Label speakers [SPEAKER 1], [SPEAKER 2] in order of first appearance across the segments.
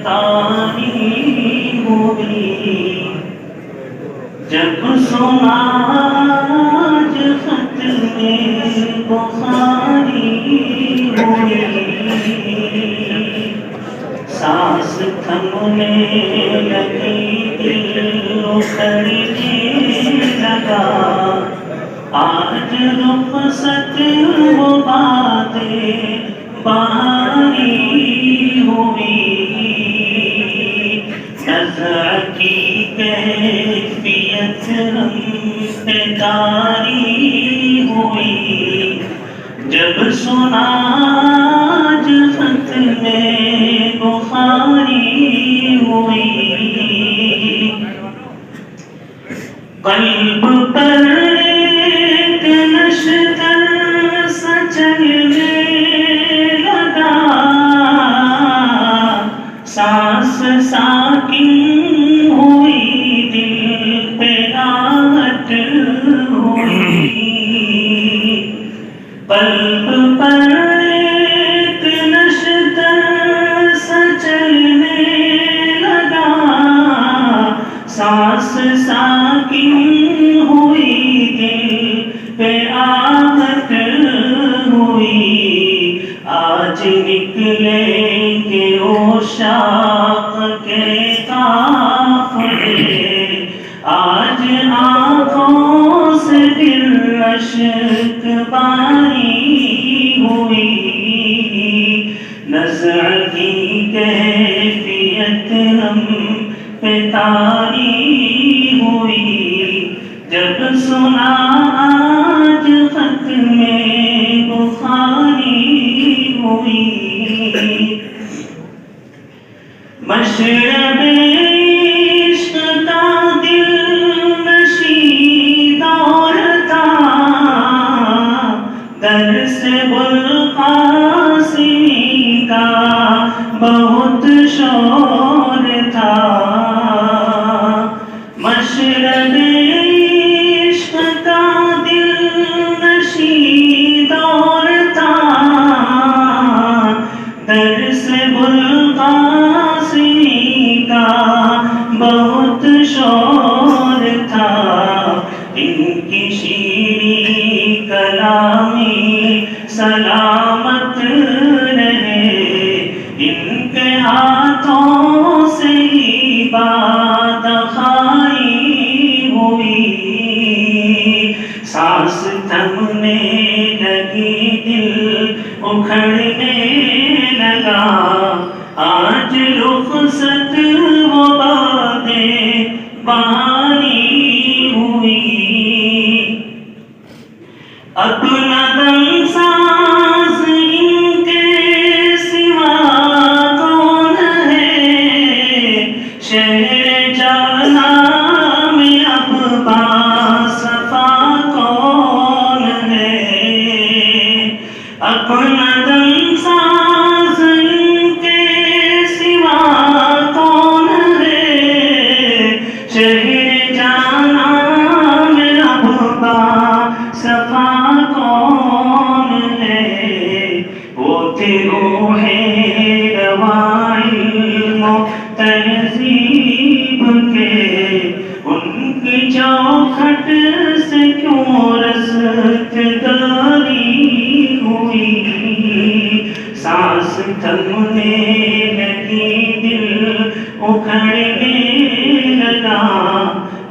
[SPEAKER 1] तारी हुई जब सुना खत में बुखारी हुई, सांस थमने लगी दिल उखड़ने लगा, आज रुखसत वो बातें बारी हुई, नज़र की कैफियत हम पे तारी हुई जब सुना खत में बुखारी हुई, कल्ब पर एक नशतर सा चलने लगा, सांस साकिन हुई दिल पे आहट हुई, कल्ब पर एक नशतर सा चलने लगा, सांस साकिन हुई दिल पे आहट हुई, आज निकलेंगे उशाक के काफिले, आज आँखों से दिल अश्क बारी हुई, नज़र की कैफियत हम पे तारी हुई जब सुना आज खत में बुखारी हुई, मशरबे इश्क का दिल नशी दौर था, दर से बुलकासी का बहुत शोर था, मशरबे इश्क का दिल नशी दौर था, दर से बुलकासी का बहुत शोर था, इनकी शीरी कलामी सलामत रहे, इनके हाथों से ही बात खाई हुई, सांस थमने लगी दिल उखड़ने लगा, आज रुखसत वो बातें बारी हुई, अपना दम सांस इनके सिवा कौन है, शहर जाना में अब बासफा कौन है, अपना दम सांस इनके सिवा कौन है, शहर जाना में अब बासफा कौन है, वो थे रूहे रवाइल तहजीब के, उनकी चौखट से क्यों रसदारी हुई, सांस थमने लगी दिल उखड़ने लगा,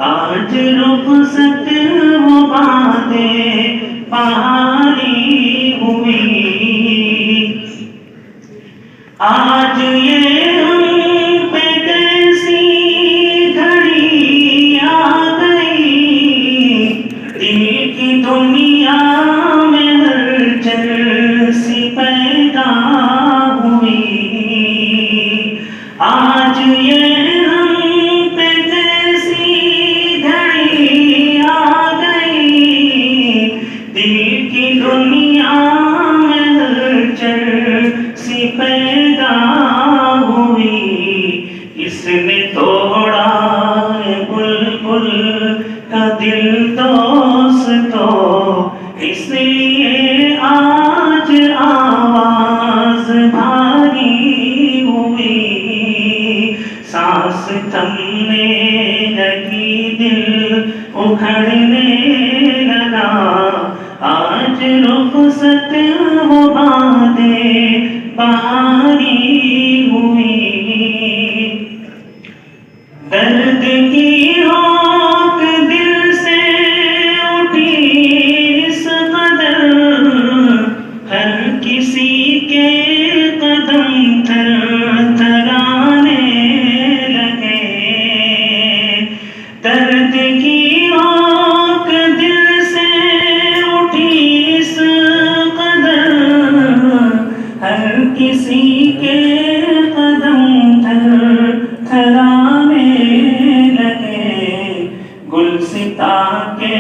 [SPEAKER 1] आज रुखसत वो बातें बारी हुई, आज ये हम पे कैसी घड़ी आ गई, दिल की दुनिया में हलचल सी पैदा हुई, आज ये हम पे कैसी घड़ी आ गई, दिल की दुनिया में हलचल सी पैदा हुई, किसने तोड़ा बुलबुल का दिल दोस्तों, इसलिए आज आवाज भारी थमने लगी दिल उखड़ने लगा, आज रुखसत वो बातें बहारी हुई। दर्द की रोक दिल से उठी इस कदर, हर किसी के कदम थरथराने लगे। दर्द की रोक दिल से उठी इस कदर, हर किसी के कदम थरथराने लगे। गुलसिता के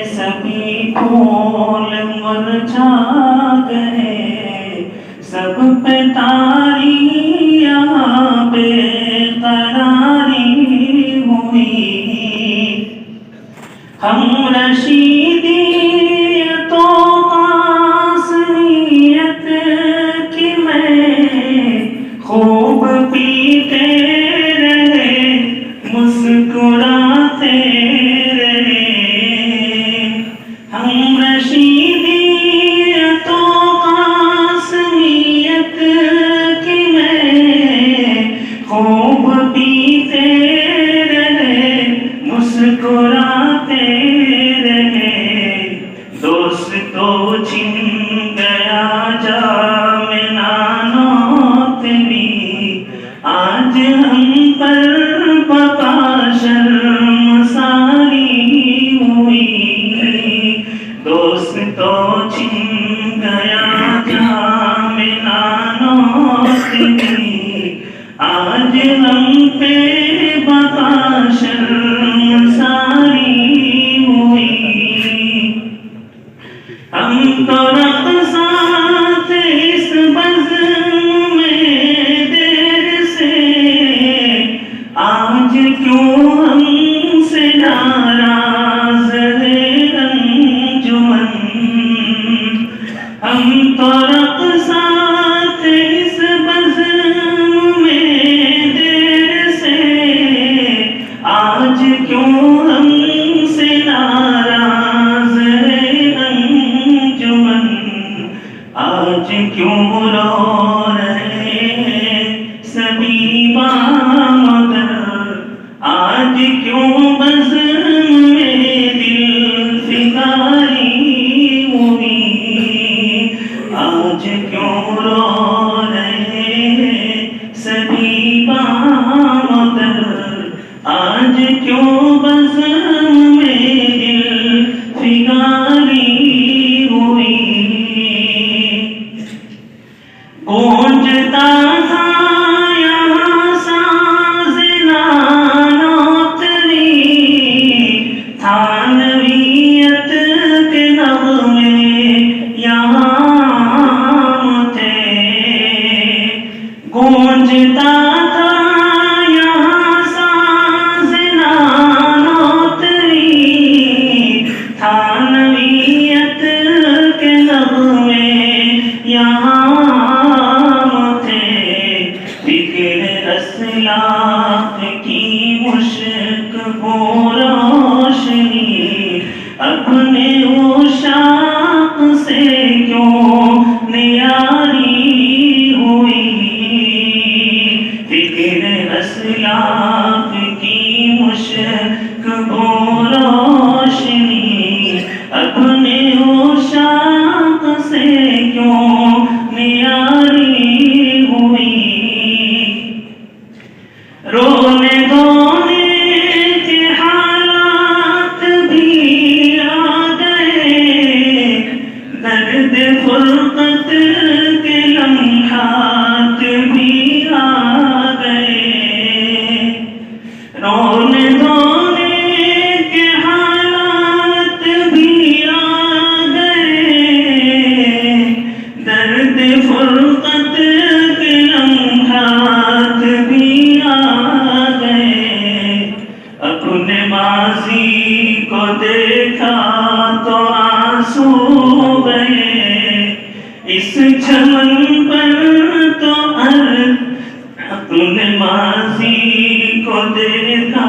[SPEAKER 1] सभी फूल मुरझा गए, सब पे तारियां बेकरारी हुई। हम रशीदी तो कासमियत की मैं खूब पीते रहे, मुस्कुराते रहे। हम रशीदी तो कासमियत की मैं खूब पीते रहे, मुस्कुराते रहे। दोस्त तो छिन गया जाम नानोत भी, आज हम पर बका शर्मसारी हुई। दोस्त तो छिन गया जाम नानोत भी, आज हम पे बका शर्मसारी हुई। हम तो रक़्सात इस बज़्म में देर से, आज क्यों हमसे नाराज़ है अंजुमन। हम तो रक़्सात इस बज़्म में देर से, आज क्यों हमसे नाराज़ है अंजुमन। आज क्यों रो रहे हैं सभी बामदर, आज क्यों बज़्म में दिल फिकारी हुई। आज क्यों रो रहे हैं सभी बामदर, आज क्यों बज़्म में दिल फिकारी हुई। गूंजता था यहाँ साज़ नानोतरी, थानवियत के नग़्मे यहाँ थे। गूंजता था यहाँ साज़ नानोतरी, थानवियत के नग़्मे यहाँ थे। फ़िक्र असलाफ़ की मुश्क को रोशनी, अपने उशाक़ से क्यों न्यारी हुई। फ़िक्र असलाफ़ की मुश्क को रोशनी, अपने उशाक़ से क्यों न्यारी हुई। रोने धोने के हालात भी आ गए, दर्द फुरक़त के लम्हात भी आ गए। रोने धोने के हालात भी आ गए, दर्द फुरक़त के लम्हात भी आ गए। अपने माज़ी को देखा तो आंसू गए, इस चमन पर तो अपने माज़ी को देखा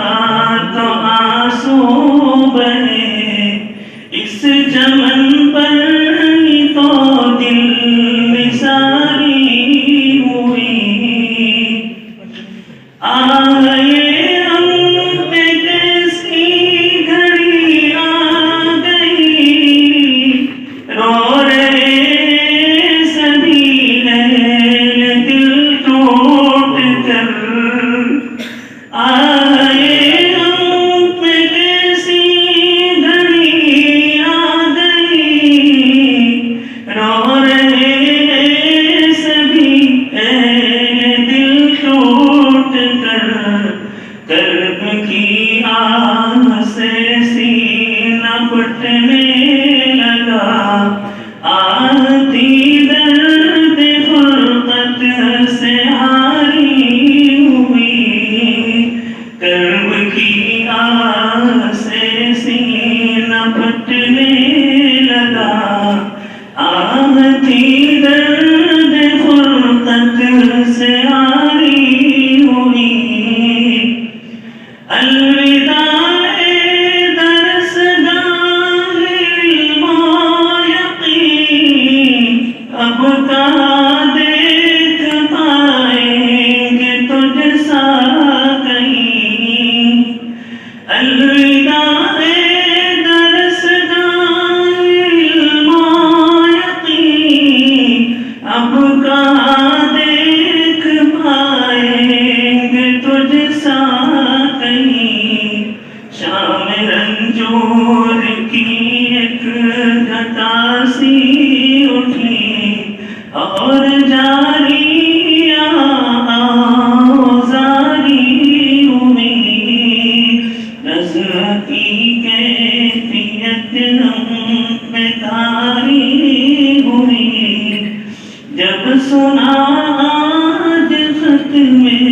[SPEAKER 1] फुर्कत से हारी हुई, कर्ब की आग से सीना फटने लगा, आह थी दर्द फुर्कत से हारी हुई। अलविदा अब कहाँ देख पाएंगे तुझसा कहीं, अलविदा अब कहाँ देख पाएंगे तुझसा कहीं। शाम रंजोर की एक घटा सी उठी और जारी जारी हुई, रज़ा की कैफियत में तारी हुई। जब सुना आज खत में